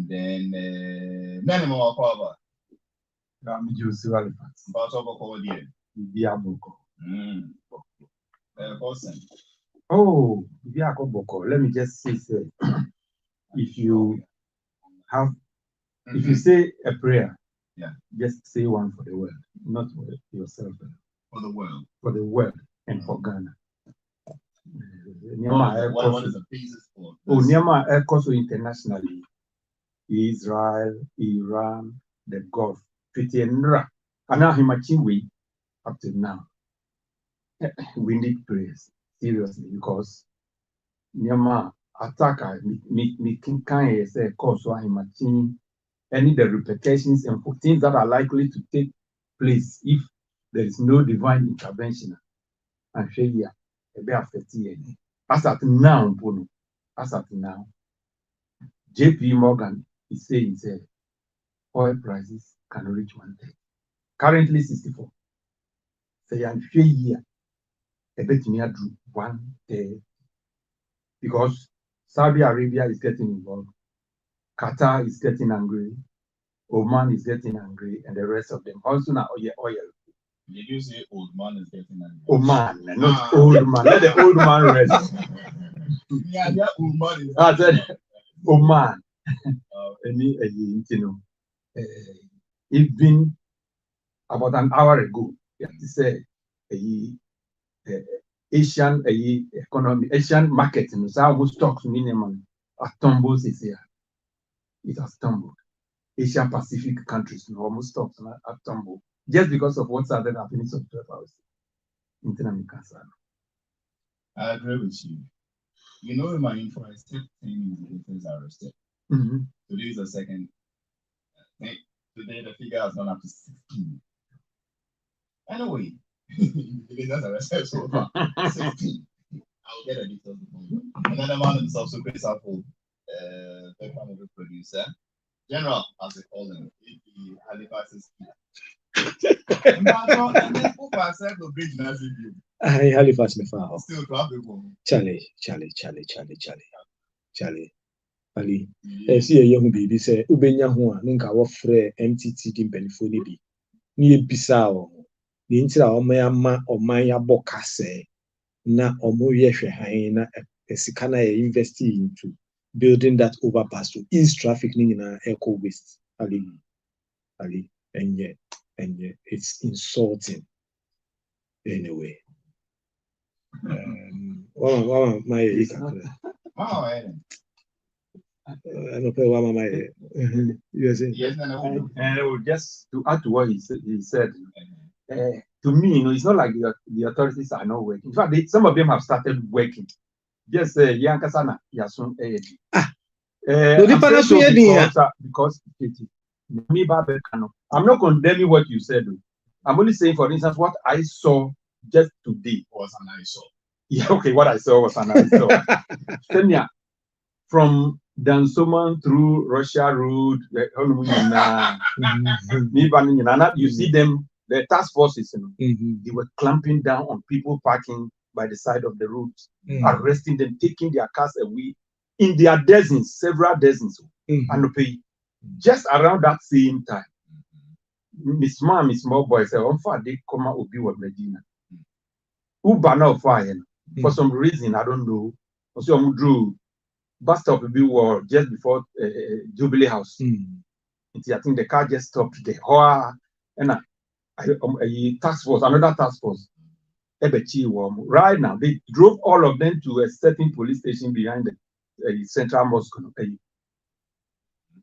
then many more cover. I'm just Halifax. But over call here. Biaboko. Person. Oh, Biaboko. Let me just say, if you have, if you say a prayer, just say one for the world, not for yourself. For the world. For the world and for Ghana. What is the basis for? Oh, Nyama also internationally. Israel, Iran, the Gulf, Fitienra. And now Himachiwi, up to now. We need prayers, seriously, because Nyama attacker, me can say, cause Himachi, any the repercussions and things that are likely to take place if there is no divine intervention. And failure, a bit affected. As at now, JP Morgan is saying oil prices can reach 130. Currently 64. Say and failure, a bit near 130. Because Saudi Arabia is getting involved, Qatar is getting angry, Oman is getting angry, and the rest of them also now oil. Did you say old man is getting angry? Oman, not old man. Let the old man rest. Yeah, old man is. I said Oman. Even about an hour ago, to say Asian economy, Asian market, almost stocks minimum tumbles this year. It has tumbled. Asian Pacific countries almost stocks have tumbled just because of what's happening in 12 hours. I agree with you. You know, in my info, I said 10 indicators are arrested. Today is the second. Today the figure has gone up to 16. Anyway, indicators are arrested so far. 16. I'll get a details before you. And then the man himself, so Chris Apple, the family producer, General, as they call him, the Halifax is here. Halifax me found. Still trouble. Charlie. Ali. See a young baby say, Ubenya Hua, Ninka Wafre, MTT Dimpenifoni be. Near Bissau. The intra or Mayama or Maya Bocase. Na Omoye Hyena, a Sikana investing into building that overpass to ease traffic in our eco waste. Ali, and yet it's insulting. Anyway. Just to add to what he said, to me, it's not like the authorities are not working. In fact, some of them have started working. Just Yankasana, Yasun, because I'm not condemning what you said. I'm only saying, for instance, what I saw just today was an eyesore. Yeah, okay, what I saw was an eyesore. Kenya, from Dansoman through Russia Road, you see them, the task forces, they were clamping down on people parking by the side of the roads, arresting them, taking their cars away in their dozens, several dozens, and pay. Just around that same time, Miss Small Boy said, they come out be with Medina. Uber now fire. For some reason, I don't know. Also, drew bus stop will be just before Jubilee House. I think the car just stopped there. And a task force, another task force. Right now, they drove all of them to a certain police station behind the central mosque.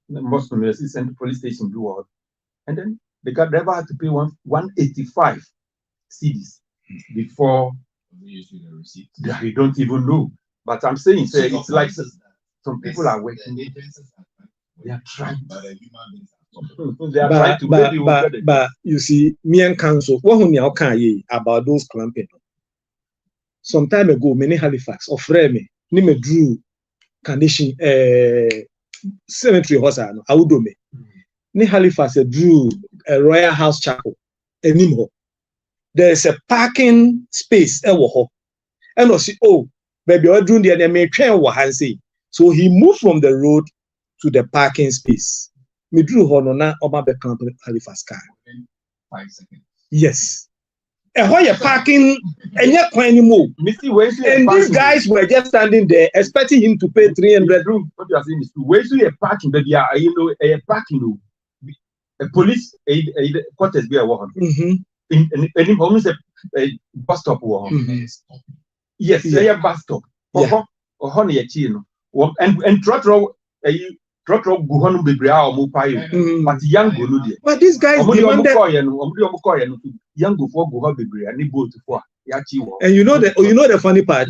Central police station do, and then the car driver had to pay 185 cedis before they don't even know. But I'm saying, it's like some people are working. They are trying. But you see, me and council, what about those clamping? Some time ago, many Halifax or Freme, Nime drew condition cemetery horse Audome. Ni Halifax drew a Royal House Chapel anymore. There's a parking space and I see, oh, baby, I drew the may train what I say. So he moved from the road to the parking space. Me drew honor Oba Beckham Halifax car. 5 seconds. Yes. And why you parking and you're anymore? And these guys were just standing there expecting him to pay 300. What you are saying is true. Where you are parking, but you are, a parking. A police quarters be a woman. In almost a bus stop woman. Yes, a bus stop. Or honey a chino. And trotro Guhon be brea or mupai, but young Guludi. But these guys demanded young before Guha be brea, and he boat for Yachi. And you know the funny part?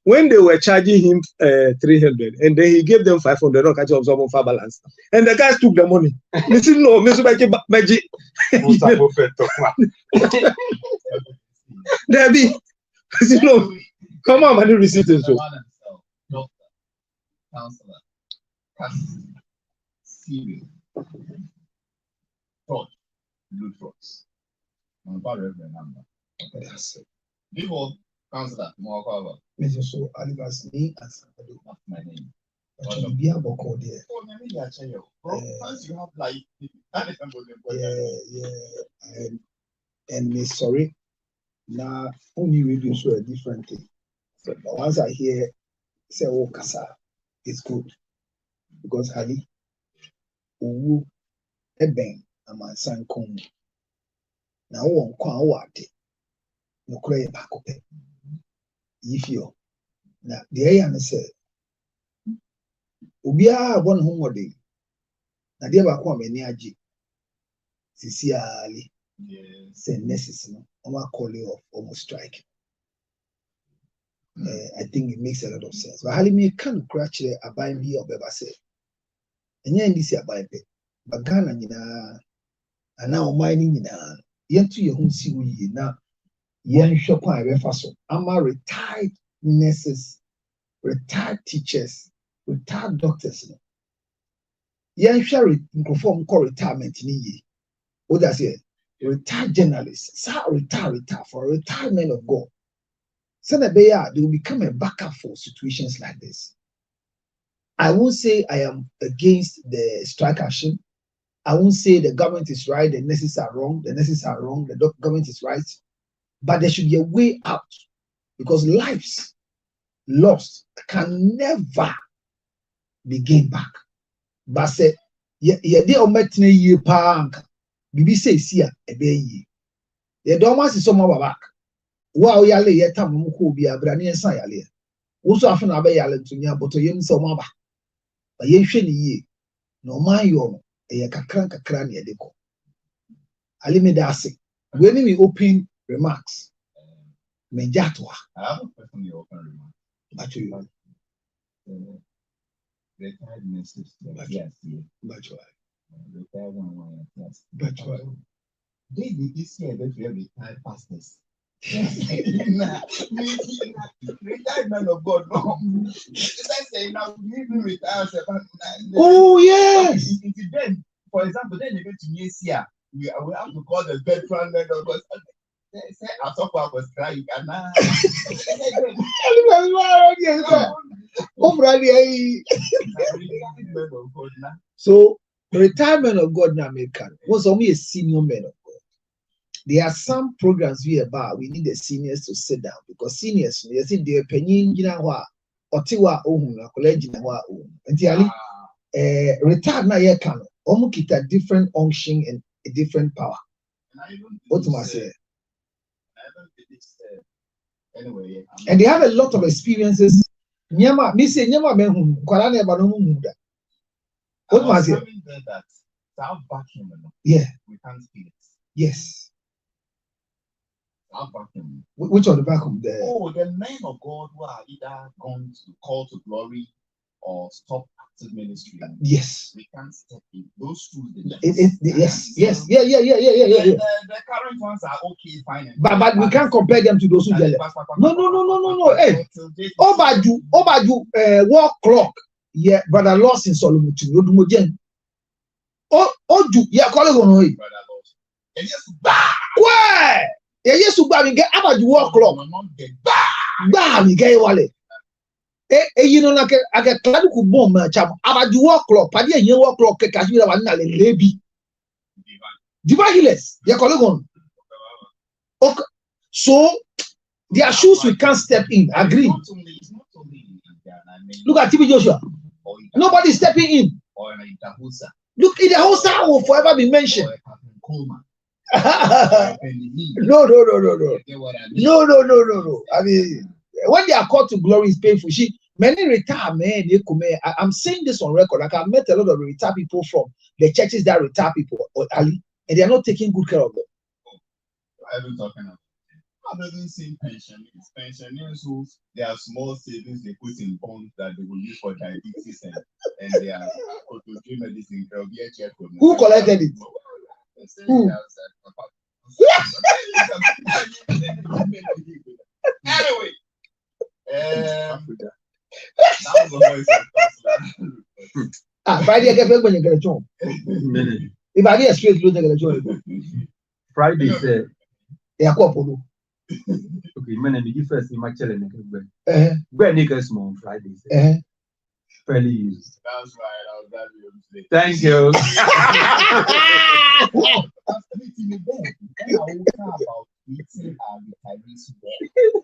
When they were charging him 300 and then he gave them 500 or catch up some for balance. And the guys took the money. Listen, no, Mr. Magic. Debbie, come on, man, receipt is so. Doctor, counselor, pastor, serial, fraud, blue frauds. I'm about reverend number. Okay, that's it. Before counselor, more cover. Mr. So Alibas me as my name. But be able to there. Oh, let me tell you. Once you have like that is and me sorry. Now only radio show a different thing. But once I hear say oh kasa, it's good. Because Ali Uwu Eben Amansan Kum. Now one kwawate. No cray bakope. If you now the ayan said Ubia one homewordy. Now dear Bakwa Meniaji Sisiali say necessary. I'm call you off almost strike. I think it makes a lot of sense. But Halimi can crash a buy me or Beba say. And yeah, this is a buy pay. But Ghana, and now mining yet to your own see we now. Yen shop I refaso. I'm a retired nurses, retired teachers, retired doctors. Yen share it in conform call retirement in ye. What does it? Retired journalists, retire for retirement of God. So that they will become a backup for situations like this. I won't say I am against the strike action. I won't say the government is right, the nurses are wrong, the government is right. But there should be a way out because lives lost can never be gained back. But say, they are making a park. Bibi say, see a baby. The dormants is some back. Wow, yale yet tam who be a brand new sayale. Also, often a bay yale to ya, but to yim so maba. But ye shen ye, no mind you, a crank a crania deco. Alimedasi. When we open remarks, Menjatwa. I have a personally open remark. But you retired ministers, yes, retired one, yes. But They did this year that we have retired pastors. Retired man of God, no. Let's say now we retire. Oh yes. Then, for example, then you go to Nesia. We have to call the veteran men of God. Say I talk about was crying and now. So retirement of God now make was only a senior man of God. There are some programs we about we need the seniors to sit down because seniors you see the opinion otiwa ohun na college na wa ohun. Entially retired na ye can almost get a different unction and a different power. What do I say? Anyway, and they have a lot of experiences. Nyama, me say nyama menhu kwala na eba no mu da. What do I say? That South vacuum. Yeah, we can't feel it. Yes. South vacuum. Which on the vacuum there? Oh, the men of God who are either gone to call to glory or stop active ministry. Yes. We can't step in those two. Yes. Yeah. The current ones are okay, fine. But we can't compare them to those who get it. No. Hey, Obaju, war clock. Yeah, brother lost in Solomon too. Odumojen. Oju, yeah, call it on way. Brother lost. And yes, where? Yeah, yes, we get about the war clock. We get wallet. You know, like I get clad ku bomb cham about the work clock padi enye work clock ke kashira wa na le lebi diva healers your colleague on okay so their shoes we can't step in agree look at TB Joshua nobody stepping in look in the house will forever be mentioned no I mean when they are called to glory is painful. Many retire men, I'm saying this on record. Like I've met a lot of retired people from the churches that retire people, and they are not taking good care of them. I've been talking about. I've been seeing pensioners. Pensioners who they have small savings they put in bonds that they will use for diabetes and they are to medicine. Who collected it? Who? Anyway. Friday I get back when you get a job. If I get straight, you get a job. Friday said, "Yeah, couple." Okay, man, and the first in my challenge. When niggas small Friday, fairly used. That's right. I was glad you were Thank you.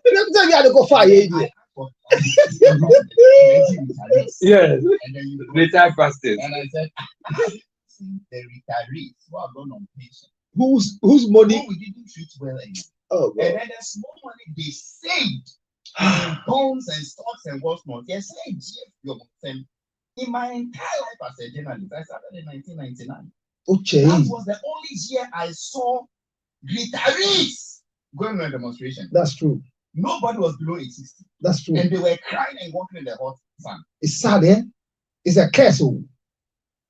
Let me tell you how to go fire. Yes. Retire fastest. And I said, the retirees who are gone on pension. Whose money we didn't treat well anymore. Oh, God. And then the small money they saved in bonds and stocks and whatnot. They saved in my entire life as a journalist. I started in 1999. Okay. That was the only year I saw retirees going on a demonstration. That's true. Nobody was below 860. That's true. And they were crying and walking in the hot sun. It's sad, eh? It's a curse.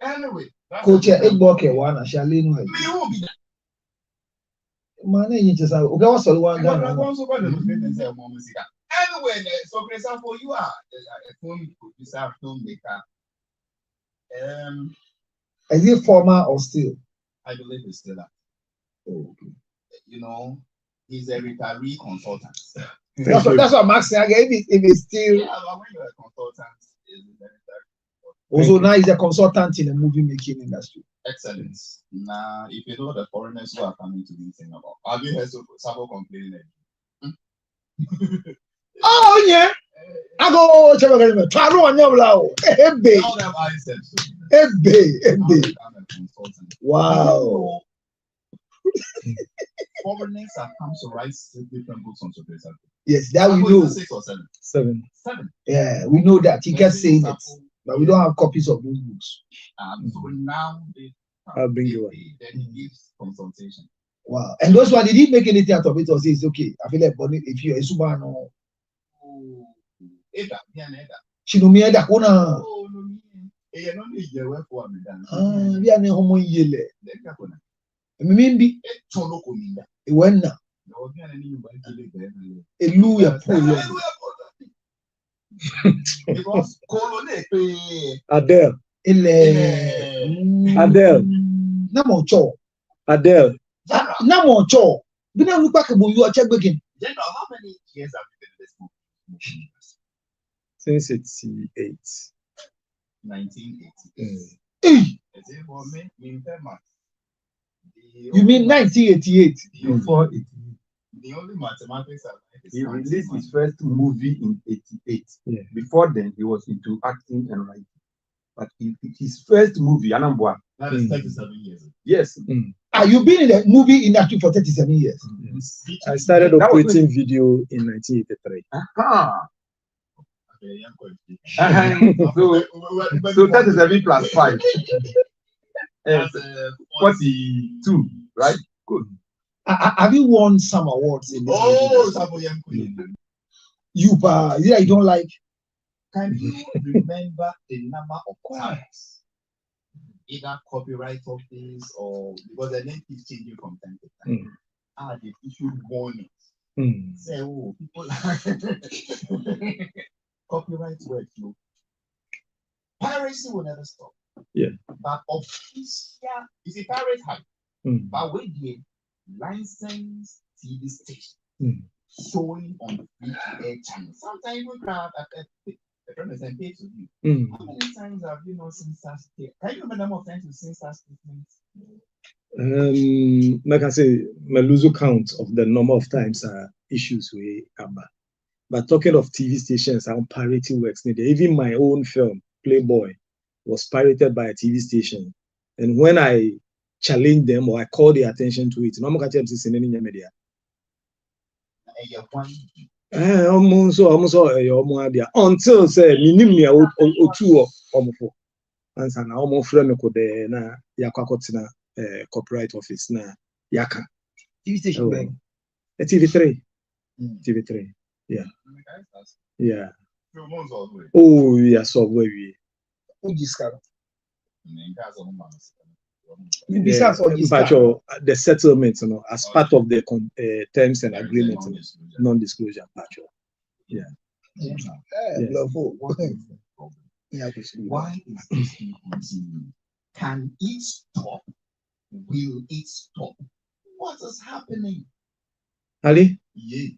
Anyway, Coach, one I shall lean away. Me won't be that. Man, you just okay. What's the one? Anyway, so for example, you are a film producer, filmmaker. Is it former or still? I believe it's still that. Oh, okay. You know, he's a retiree consultant. That's what Max said. If it's still. Yeah, when you're a consultant, is a retiree. Also, now he's a consultant in the movie making industry. Excellent. Now, if you know the foreigners who are coming to this thing about, have you heard someone complaining? Oh yeah. I go check again. Taro on your blow. Ebbe. Wow. Foreigners have come to write different books on Sophia. Yes, that we know. 6 or 7. 7. Yeah, we know that. He kept saying it, but we don't have copies of those books. So now I'll bring you one. Then he gives consultation. Wow. And those one, did he make anything out of it or say it's okay? I feel like if you're a Subano. She know me that one. We are no homo yele. Mimbi. When now. Hallelujah. Because Adele. Adele. Namocho. Adele. Namocho. We don't look back at you are check begin. General, how many years have you been in this movie? Since 88. 1988. You mean 1988? Before the only mathematics he released his first movie in 88. Yeah. Before then, he was into acting and writing. But his first movie, Anambwa. That is 37 years. Yes. You've been in the movie industry for 37 years. I started operating video in 1983. So 37 plus 5. 42, right? Good. Have you won some awards in this movie? You don't like? Can you remember the number of times either copyright office or because the name keeps changing from time to time? They issued warnings. Say, oh, people copyright work, you. Piracy will never stop. Yeah. But official, you see, pirates have. But with the licensed TV station showing on the free air channel, sometimes we grab a represent pay to you. How many times have you not seen such statements? Can you remember the number of times you've seen such statements? Like I say, I lose count of the number of times issues we have. But talking of TV stations, how pirating works, even my own film, Playboy, was pirated by a TV station. And when I challenged them or I called their attention to it, no more catch in any media. Almost until say minimum or two or and so now more friend could na yakwakotina corporate office na yaka TV station TV3 TV3 yeah oh yeah so where we the settlement, you know, as part of the terms and agreement, non-disclosure. Yeah. Why is this continue? Can it stop? Will it stop? What is happening? Ali? Yeah.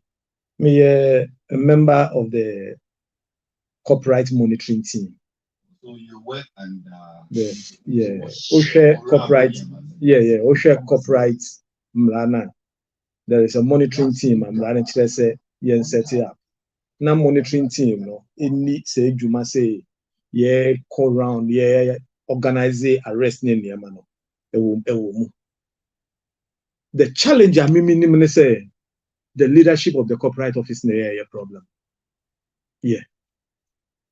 Me a member of the corporate monitoring team. So you work and OSHA corporate, OSHA corporate Mlana. There is a monitoring team and Mlana say yen set it up. Now monitoring team, no, it needs say Juma say, call round, organize arrest name yamano. The challenge I mean say the leadership of the corporate office a problem. Yeah.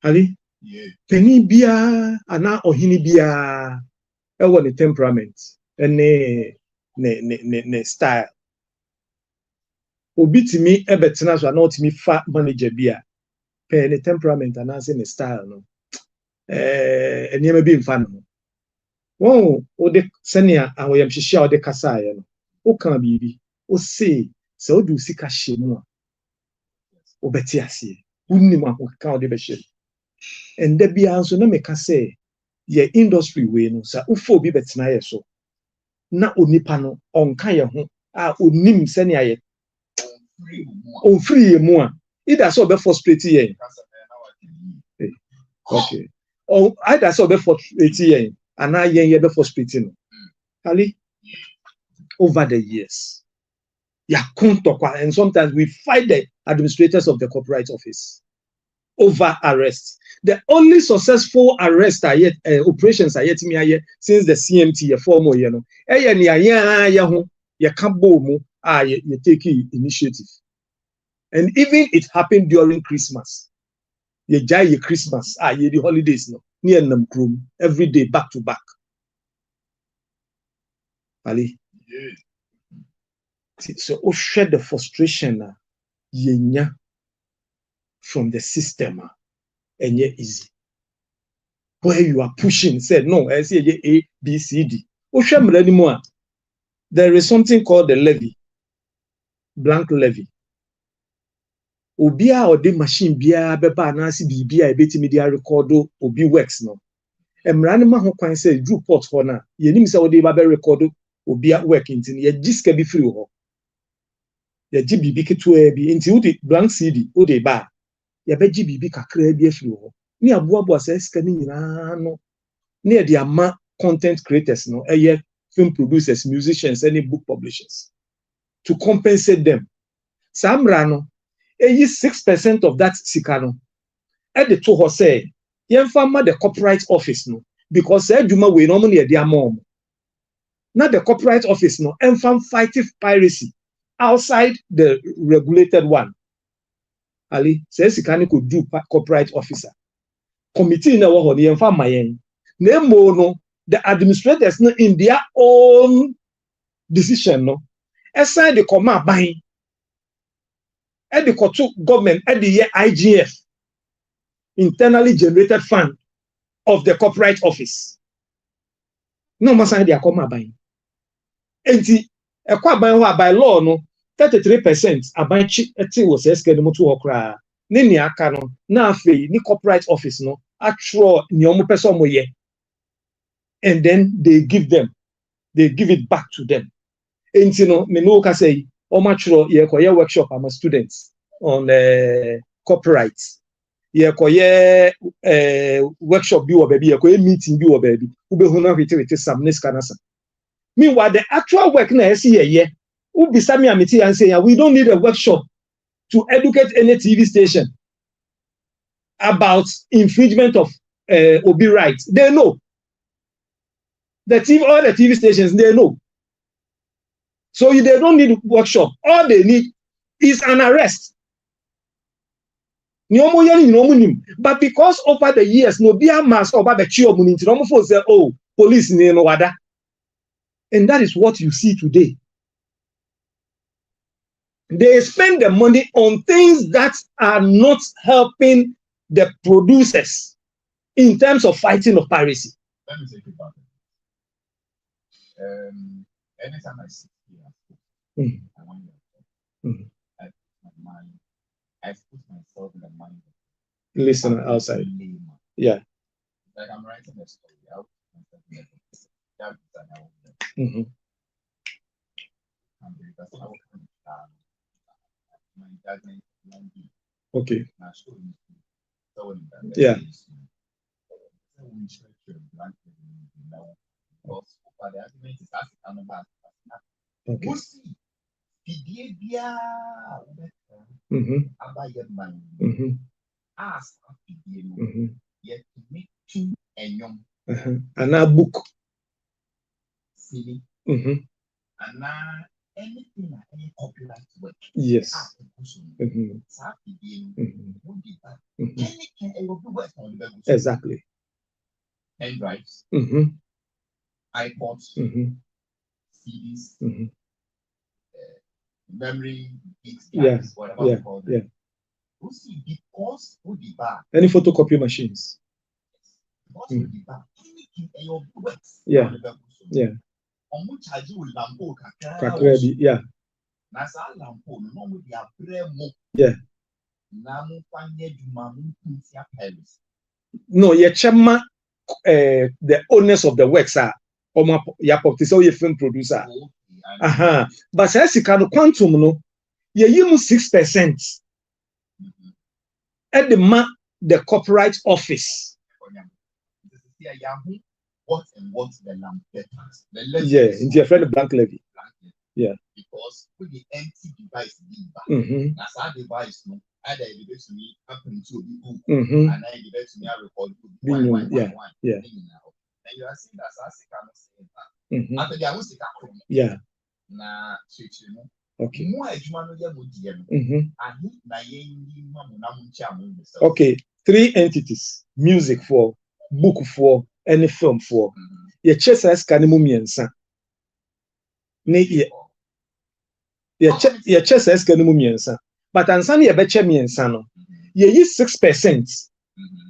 Ali? Yeah. Penny bia ana ohini bia ewo the temperament ne style. Obi timi ebetena so na otimi fa manager bia pe ne temperament ana say ne style no. Eniyema bi mfa no. Won o de senia awoyam hihia o de kasa aye no. O kan bibi o say se o du sika hyemu a o beti ase. Unnim akon o de be hye. And there be also no make say ye industry way no sa ufo bi betena ye so na onipa no onka ye ho a onim sene aye on free mu a either so be frustrate ye okay or either so be frustrate ye and na ye be frustrate no Ali over the years ya kontokwa and sometimes we fight the administrators of the corporate office over arrest. The only successful arrest operations are yet since the CMT former you know. You take initiative. And even it happened during Christmas. You jay Christmas, the holidays no near them every day back to back. Ali. So share the frustration from the system. And yet easy. Where you are pushing, said no, I say A, B, C, D. Anymore. There is something called the levy, blank levy. Obia or the machine bia beba nasi bibia ebeti media recordo obi works no. Emranima ho kwan say drew port for na. Yenim say odi ba be recordo obia work intin ye giska bi free ho. Ye gi bibi keto e bi inti odi blank CD odi ba. Ya beji bibi kakra bi afiri ho ni aboabo asesika ni nyina no na e dia ma content creators no film producers, musicians, any book publishers to compensate them. Samra no 6% of that sika no e de to ho say yemfa ma the corporate office no because adwuma we no mo na e dia ma na the corporate office no enfam fight piracy outside the regulated one. Ali says he can could do corporate officer. Committee na wo the yemfa mayen. Nemo no the administrators no in their own decision no. Aside the command buying. And the government at the IGF internally generated fund of the corporate office. No more sign their command buying. And the by law no 33% abanchi eti wo se skede mutu okra ni ni aka no na afei ni corporate office no atro ni omo person mo ye and then they give it back to them enti no me no ka say omo atro ye ko ye workshop am students on corporate yɛkɔyɛ workshop bi wɔ baabi yɛkɔyɛ meeting bi wɔ baabi wobɛhu no ahwete sam ne sika no sa meanwhile the actual work na ɛsi yɛyɛ wobisa me a mete yɛn sɛ we don't need a workshop to educate any TV station about infringement of Obi rights. They know. All the TV stations, they know. So they don't need workshop. All they need is an arrest. But because over the years, no be a mass over the chio muniti, no more say, oh, police no wada. And that is what you see today. They spend the money on things that are not helping the producers in terms of fighting of piracy. Let me think about it. Anytime I sit here, I want to I put my mind, I put myself in the mind of listener outside. Yeah. Like I'm writing a story. I'll put myself in that my judgment okay. Yeah. Okay. And a book. And now anything any copyright work. Yes. Exactly. Pen drives, iPods, CDs, memory sticks, whatever we call them. Because any photocopy machines. Anything works. Yeah. Yeah. Yeah. No, chema the owners of the works are film producer. But says you can quantum no, you 6% at the copyright office. What the lamp tax? Yeah, into your friend blank levy. Yeah. Because with the empty device, that's our device, no. Either it depends to me happen to be book, and then it depends to me I record one. Yeah. And you are seeing that as I cannot say that. After the house, yeah. Na switch, no. Okay. Okay. 3 entities: music for, book for, any film for. Ye chess as kanimu miensa. Ye chess as kanimu miensa. But ansani ye beche miensa no. Ye 6%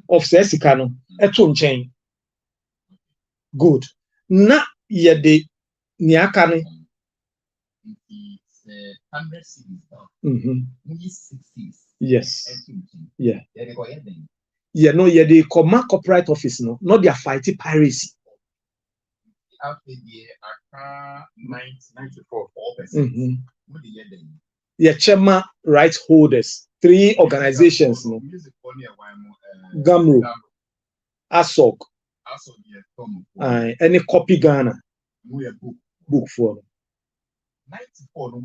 of sesikano eto chain. Good. Na ye de niakane. 100 cities. 60s. Yes. Yeah. Yeah, no, yeah, the command copyright office, no, not their fighting piracy. Out there, 94%. Yeah, chairman rights holders, 3 organizations, no. Gamro, ASOG, any copy Ghana, book for 94.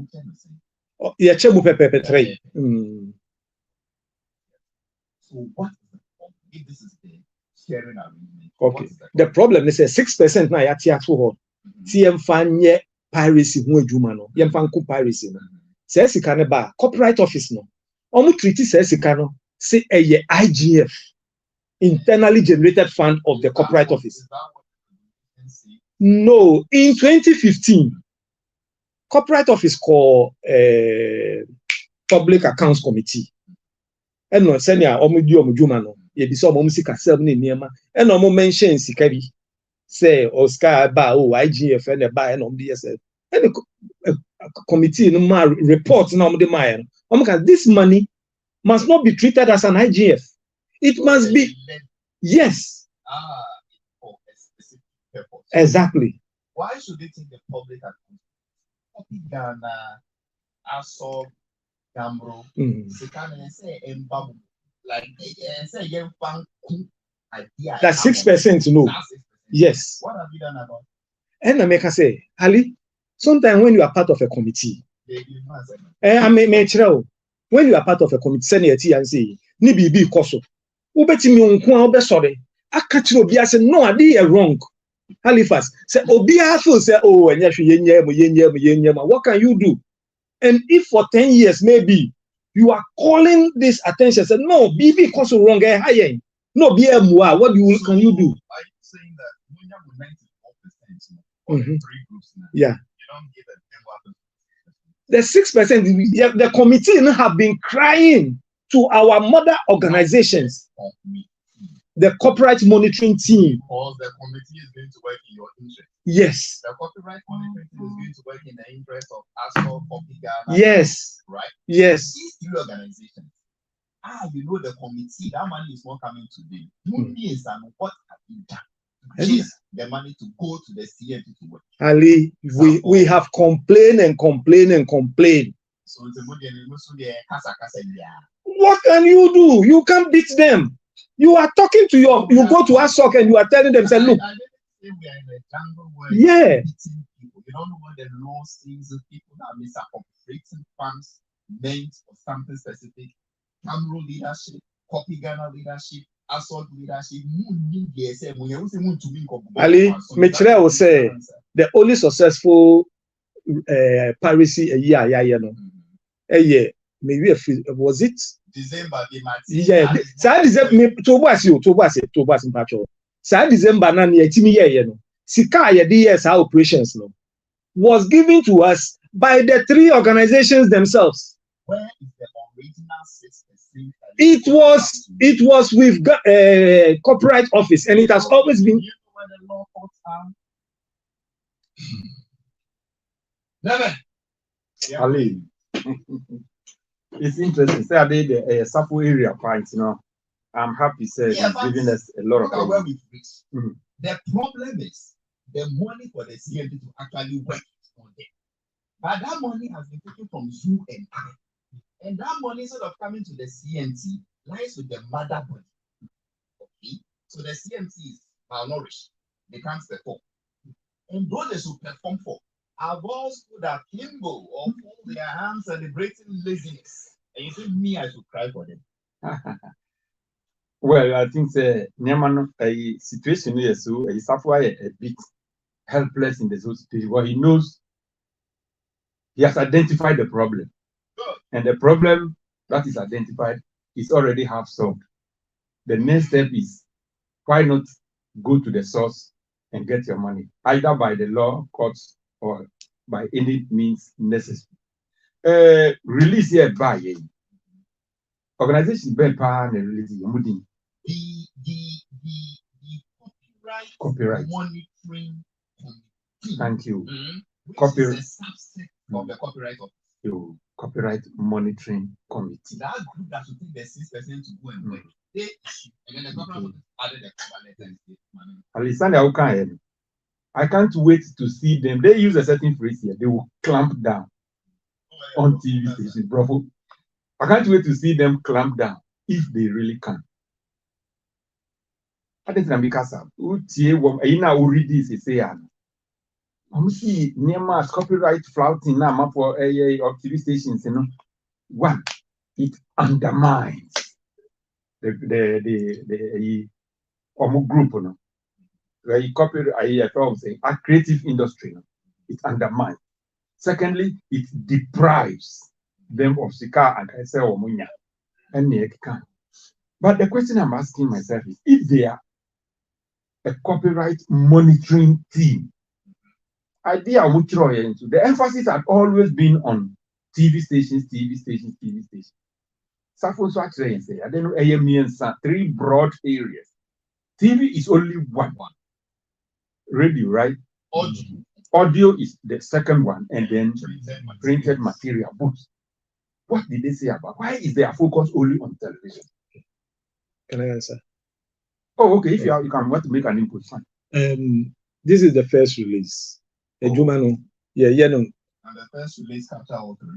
Yeah, chairman Pepe 3. So what is the problem? If this is the sharing arrangement, okay. The problem is 6% na yati ato ho. Ti emfa nye piracy ho adwuma no. Yemfa nko piracy no. Se sika ne ba copyright office no. Omo treat se sika no say eye IGF, internally generated fund of the copyright office. No, in 2015 copyright office called Public Accounts Committee. And no senior omudwuma no ye bi so omo sika sel na niema and omo mention sika bi say Oscar ba IGF and ba and omo DSL and the committee no ma report na omo de ma omo can this money must not be treated as an IGF. It must be yes. For a specific purpose. Exactly. Why should they take the public account? Copy Ghana, ASOG, Gamro, like say you That's 6%, no. Yes. What have you done about it? And I make say, Ali, sometimes when you are part of a committee, when you are part of a committee, send your and say, ni bibi koso. Ubeti mi unkwa ube sorry. Akachino biya say, no, I did wrong. Halifax say, Obia feel say, oh, and yes, what can you do? And if for 10 years, maybe you are calling this attention, say, no, BB koso wrong, no, BMWA, what can you do? Are you saying that when you have 94%, 3 groups now, yeah, you don't give them the 6%, the committee have been crying to our mother organizations, the corporate monitoring team. Because the committee is going to work in your interest. Yes. The copyright monitoring team is going to work in the interest of ASCO, Copy Ghana. Yes. Right? Yes. These 3 organizations, you know, the committee, that money is not coming to them. What have you done? Chase the money to go to the CMT to work. Ali, we have complained and complained and complained. So what can you do? You can't beat them. You are talking to you go to ASOC and you are telling them, say, look. I didn't say we are in a jungle where yeah. People. You don't know what the law says. People that are misappropriating funds meant for something specific. Cameroon leadership, Copy Ghana leadership, ASOC leadership. Ali, Michelle will say the only successful piracy a year, maybe was it December? Yeah, December December na Sika operations no was given to us by the 3 organizations themselves. Where is the original 6%? It was with corporate office, and it has always been. You know where the law courts are? Never. Ali, it's interesting. Say I did the Sapo area point, you know. I'm happy say it's giving us a lot of where we've reached. The problem is the money for the CMT to actually work on them. But that money has been taken from you and I. And that money, instead of coming to the CMT, lies with the mother body. Okay? So the CMT is malnourished. They can't perform. And those they should perform for are those who that limbo or fold their hands celebrating laziness. And you think me, I should cry for them. Well, I think the situation is so he's a bit helpless in the situation. Well, he knows he has identified the problem. And the problem that is identified is already half solved. The next step is why not go to the source and get your money, either by the law, courts, or by any means necessary. Release here by organization by release the copyright monitoring committee. Thank you. Copyright is a subset of the copyright office. Copyright monitoring committee. That group that should take the 6% to go and work. They issue, and then the government added the cover letter and say, I can't wait to see them. They use a certain phrase here. They will clamp down on TV stations, bro. I can't wait to see them clamp down if they really can. I think I'm because read this. Say, I'm see Myanmar's copyright flouting now for TV stations. You know, one, it undermines the group. You know. A creative industry, it undermines. Secondly, it deprives them of Sika and Kaisa or Munya. But the question I'm asking myself is if they are a copyright monitoring team, the emphasis had always been on TV stations. I don't know, 3 broad areas. TV is only one. Radio, right? Audio is the second one, and then printed material, books. What did they say about why is their focus only on television? Can I answer? Oh, okay. If you can want to make an input, fine. This is the first release. And the first release capture all 3.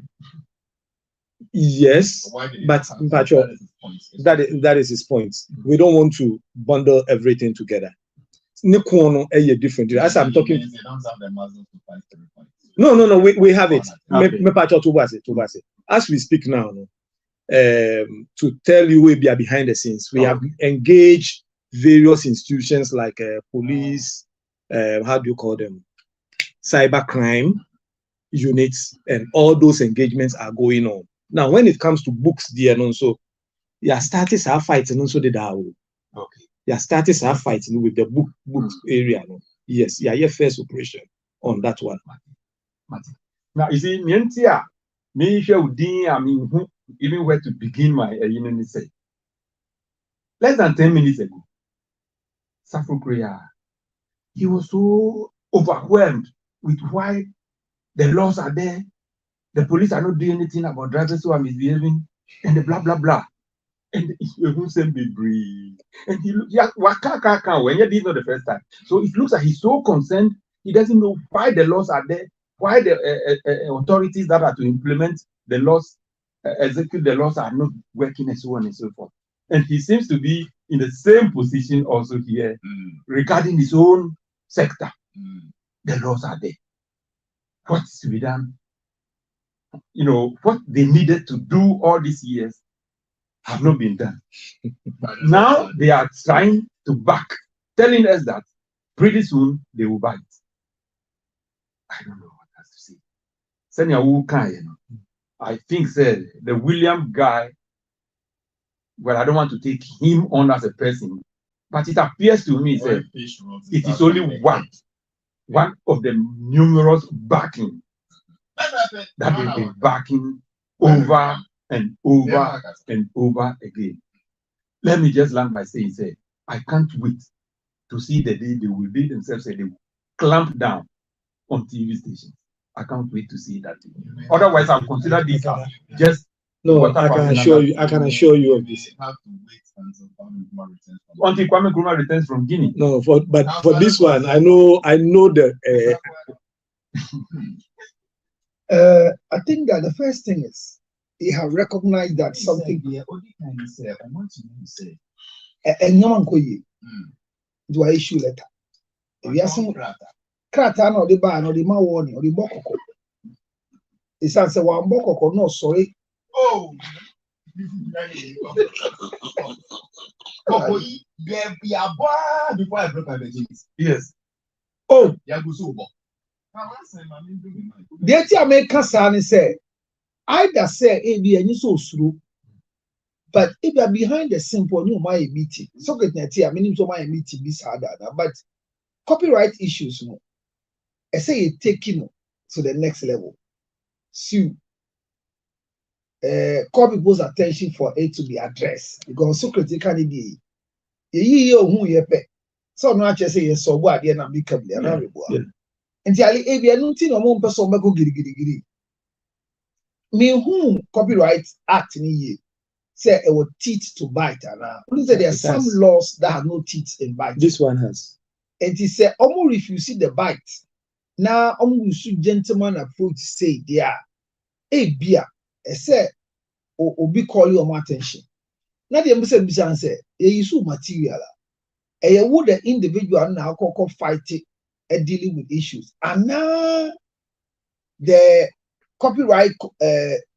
Yes, Why did it but happen? Pacho, That is his point. that is his point. We don't want to bundle everything together. Nikono a different. As I'm talking, They don't have the muscle to fight every point. no. We have it. Okay. Me Pacho tubase. As we speak now, to tell you we be behind the scenes, we have engaged various institutions like police, how do you call them, cybercrime units, and all those engagements are going on. Now, when it comes to books, dear, and so your status are fighting, so did I. Okay. Your status are fighting with the book area. No? Yes, your first operation on that one. Now, you see, Nientia, me share I mean, even where to begin my say. Less than 10 minutes ago, Safo Korea, he was so overwhelmed with why the laws are there, the police are not doing anything about drivers who are misbehaving, and the blah blah blah. And he said, "Be brave." And he looked, when this is not the first time. So it looks like he's so concerned, he doesn't know why the laws are there, why the authorities that are to implement the laws, execute the laws are not working, and so on and so forth. And he seems to be in the same position also here regarding his own sector. The laws are there. What's to be done? You know, what they needed to do all these years have not been done. Now they are trying to back, telling us that pretty soon they will bite. I don't know what else to say. I think said the William guy, well, I don't want to take him on as a person, but it appears to me that it is only one of the numerous backing that they've been backing over and over and over again. Let me just land by saying, I can't wait to see the day they will be themselves say they will clamp down on TV stations. I can't wait to see that. Otherwise, I'll consider this just. No, I can assure you. I can assure you of this. Have to wait until Kwame Nkrumah returns from Until Kwame Nkrumah returns from Guinea. No, but for this one, I know the. I think that the first thing is he have recognized that something. I want to say. And no one could do I issue letter. If you have some crata or the ban or the man warning or the bokoko. It's answer one bokoko, no, sorry. Oh, before I broke my virginity. Yes. Oh, Yagusubo. the American son say, either say, A be any so through. But if you are behind the simple, no, my meeting. So get I mean, so my meeting is harder. But copyright issues, no. I say it taking to the next level. Sue. Call people's attention for it to be addressed because so critical it be. Who you pay. So no just say yes, so what the end become the entirely a nothing or more person go giri. Me whom copyright act in ye say it will teeth to bite and there are some laws that have no teeth in bite. This one has. And he said, almost if you see the bite, now almost gentleman approach say there a beer. I said, or be call your attention. Now the embassy say, you use material. A would the individual now fighting and dealing with issues. And now the copyright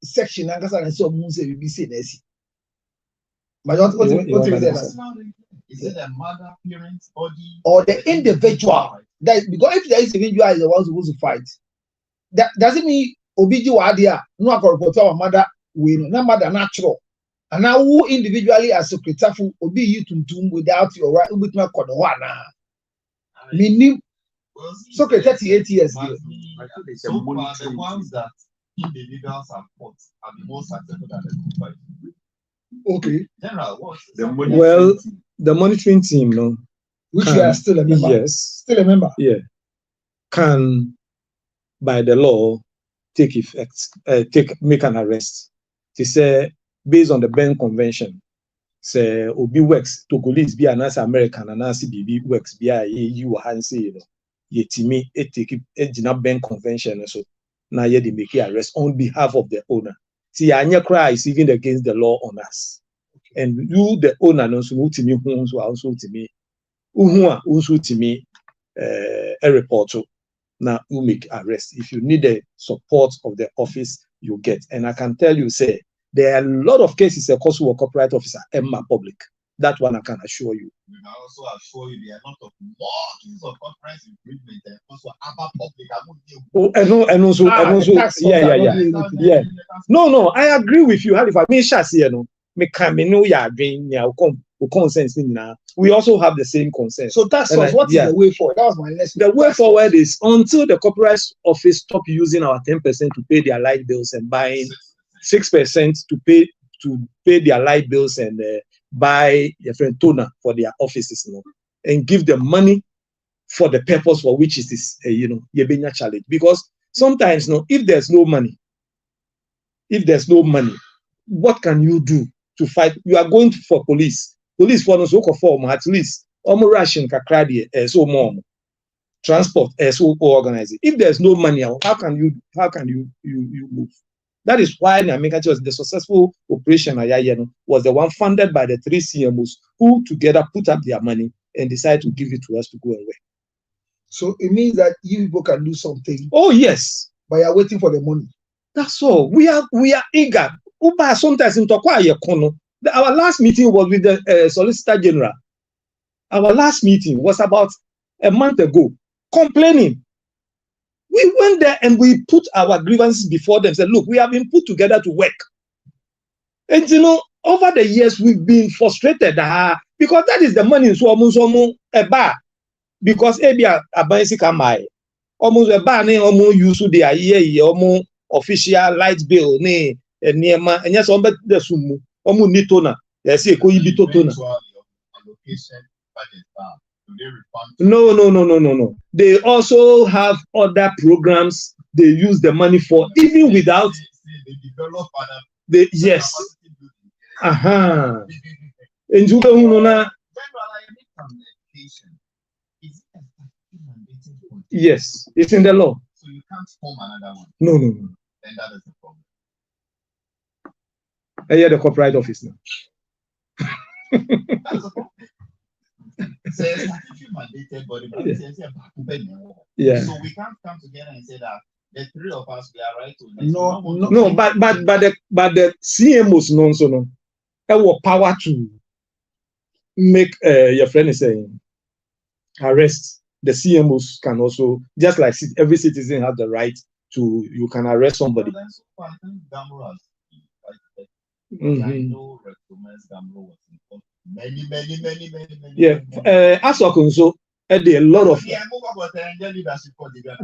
section and so moon say be seen as but what is it a mother, parents, or the individual? That because if the individual is the one supposed to fight, that doesn't mean Obiji Wadia, no report our mother, we no matter natural. And now who individually as secretary Obi you to without your right with my Kodowana. Meaning secretary 38 years. So far, the ones that individuals have fought are the most successful than the group fight. Okay. General, what's the monitoring team, no, which you are still a member. Yes, still a member. Yeah, can by the law take effect, make an arrest. They say based on the Berne Convention, say Obi works to police be an American and BB works be a EU and say you know yetimi take a Berne Convention so now they make an arrest on behalf of the owner. See, Anya cry is even against the law on us. And you, the owner, also to me, who also to me, who also to me, a report. Now you make arrest. If you need the support of the office, you get. And I can tell you, say, there are a lot of cases across who are corporate officer, Emma Public. That one I can assure you. We can also assure you there are a lot of more cases of corporate improvement and also Abba Public. Oh, and also, yeah. No, I agree with you. If I mean, me can me know ya dream, ya consensus now. We also have the same consent. So that's what is the way forward? That was my lesson. The way forward is until the corporate office stop using our 10% to pay their light bills and buying 6% to pay their light bills and buy a friend toner for their offices, and give them money for the purpose for which it is, Yebenya challenge. Because sometimes, if there's no money, what can you do to fight? You are going for police. Police for us form at least ration kakradi so more transport so organize. If there's no money, how can you move? That is why the successful operation was the one funded by the 3 CMOs who together put up their money and decided to give it to us to go away. So it means that you people can do something. Oh yes, but you are waiting for the money. That's all. We are eager. Sometimes in our last meeting was with the Solicitor General. Our last meeting was about a month ago, complaining. We went there and we put our grievances before them. Said, look, we have been put together to work. And over the years we've been frustrated because that is the money in Suomu a bar. Because Abia Abansi Kamai almost a bar ne almost use the year almost official light bill ne near and yes, on the sumu almost nitona. Yes, a coibito tona. No. They also have other programs they use the money for, even without. They develop other. Yes. And you don't know. Yes, it's in the law. So you can't form another one. No. Then that is the problem. I hear the corporate office now. That's the problem. Mandated body, yeah. So we can't come together and say that the 3 of us we are right to no, but the CMOs no have power to make your friend is saying arrest. The CMOs can also, just like every citizen has the right to, you can arrest somebody. Many. Yeah, as a console, a lot of.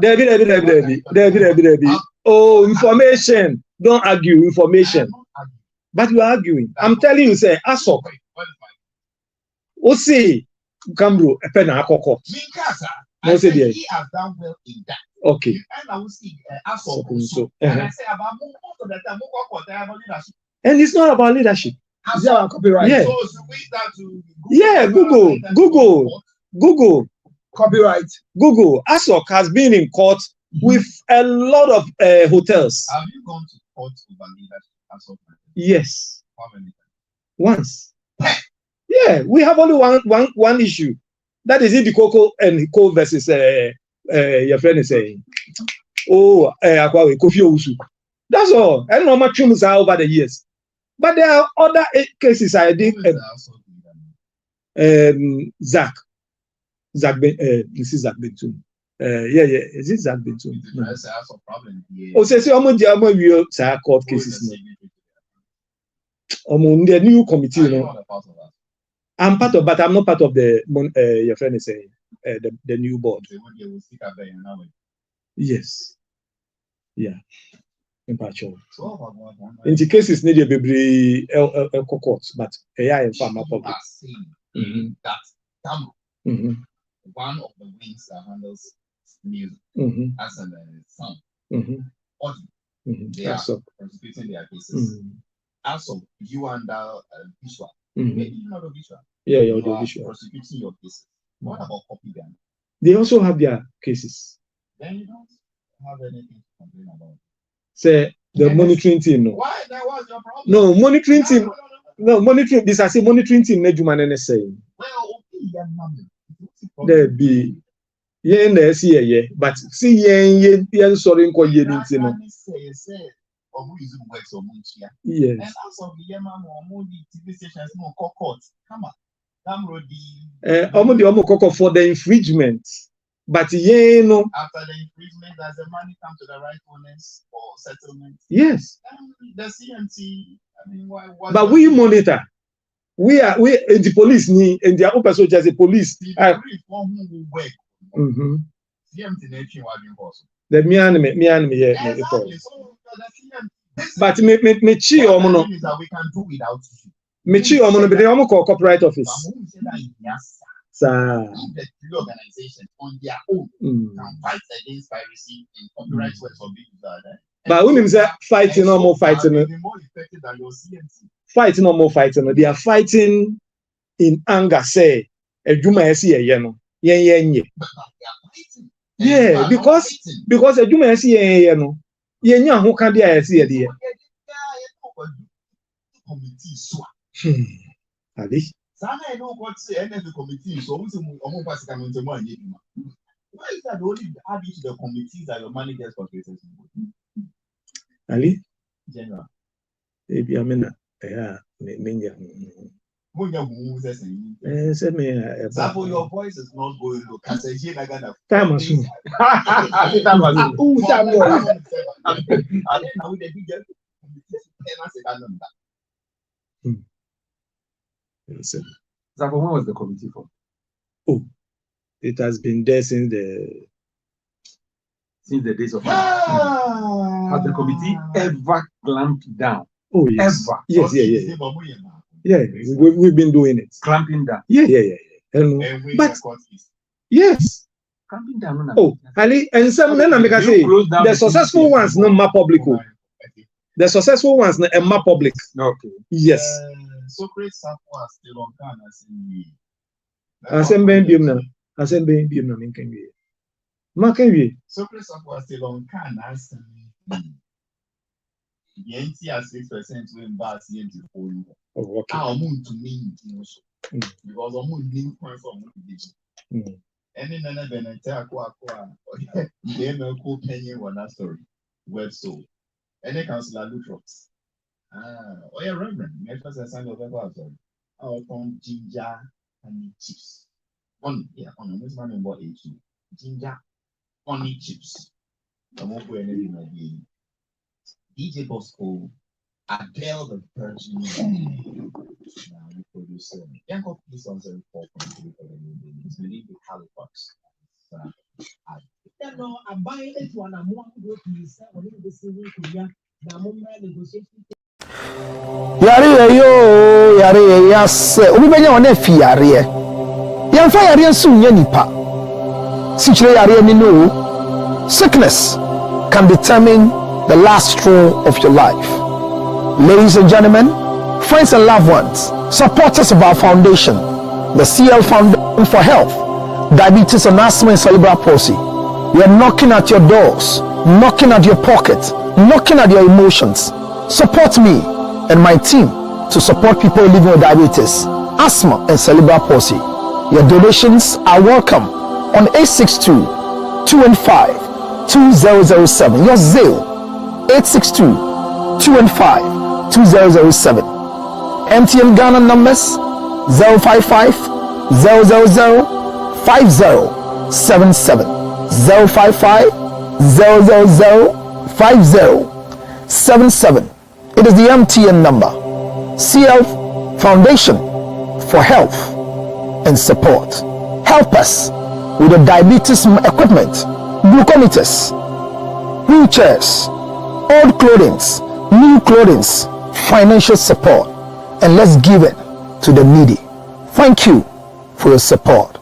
David. Oh, information. Don't argue information. But you are arguing. I'm telling you, say, Asok. Osi, Gambro, a pen akoko. I said he has done well in that. Okay. And I will see Asok. And I say about most of the time, leadership. And it's not about leadership. Is that our copyright? Yeah. So we start to Google. Copyright. Google. ASOC has been in court with a lot of hotels. Have you gone to court over leadership ASOC? Yes. How many times? Once. Yeah, we have only one issue. That is Idikoko and Co versus your friend is saying. Kofi Owusu. That's all. I don't know how much trims are over the years. But there are other cases I did. Zach Bentum. Is it Zach Bentum? No. Say court cases. The new committee. I'm part of, but I'm not part of the. Your friend is saying the new board. Yes. Yeah. Impartial. In the cases needed be court, but AI and pharma public. That one of the wings that handles music as a sound. They are prosecuting their cases. Also, you under visual. Maybe you know the visual. Yeah, the visual. Prosecuting your cases. What about copy them? They also have their cases. Then you don't have anything to complain about. Say The monitoring team, no. Why? That was your problem. No, monitoring team. No, monitoring. This I say monitoring team. Nejuman say. Well, There be. Yeah, there see yeah. But see yeah. Sorry, inko yeah no. Yes. And also the Yemen or TV stations no court. Come on. For the infringement. But yeah, no. After the infringement, does the money come to the right owners for settlement? Yes. The CMT. I mean, why? But we monitor. We the police ni and their own soldiers the police. The but me chi omono. We can do without you. Me chi omono be the corporate office. The organization on their own can fight against piracy and copyright works of people. But when they fighting no more fighting, more effective than your CMT. Fighting no more fighting. They are fighting in anger. Say, Ejuma esi no, yeah. Yeah, because Ejuma esi no, yeah who can be esi there. Ali. Sana I know what NF committee. So why is that the only add to the committees that your money gets for cases? Ali. General. Maybe I mean, yeah, me. Example, your voice is not going low. Time machine. Zafo, when was the committee for? Oh, it has been there since the days of has the committee ever clamped down? Oh yes. Ever? Yes, yeah. We've been doing it. Clamping down. Yeah. But yes. Clamping down. Oh, Ali, and some men I say the successful ones no more public. The successful ones no more public. Okay. Yes. Socrates are still on Ghana. Socrates are still on Ghana. The NT 6% when bars into for you. Oh, okay. Our moon to mean because our moon didn't point from motivation. And then I tell they may cool penny one that story. Web so. And they council Lutrox. Oh yeah, Reverend. Make us a sign of ever. Our from ginger and chips. On this man in what age? Ginger, honey chips. I won't put anything again. DJ Bosco, Adele the Virgin. Now we produce young couple is on 4.3 for the it's really the Halifax. I'm buying it one. I'm going to go to the same negotiation. Yare yes. Obi benya wona fiare. Yamfa yare nso nya nipa. Sichire yare ni no. Sickness can determine the last straw of your life. Ladies and gentlemen, friends and loved ones, supporters of our foundation, the CL Foundation for Health, Diabetes and Asthma and Cerebral Palsy. We are knocking at your doors, knocking at your pockets, knocking at your emotions. Support me and my team to support people living with diabetes, asthma and cerebral palsy. Your donations are welcome on 862-215-2007. Your Zelle 862-215-2007. MTN Ghana numbers 055-000-5077 055-000-5077. It is the MTN number. CL Foundation for Health and Support. Help us with the diabetes equipment, glucometers, wheelchairs, old clothing, new clothing, financial support, and let's give it to the needy. Thank you for your support.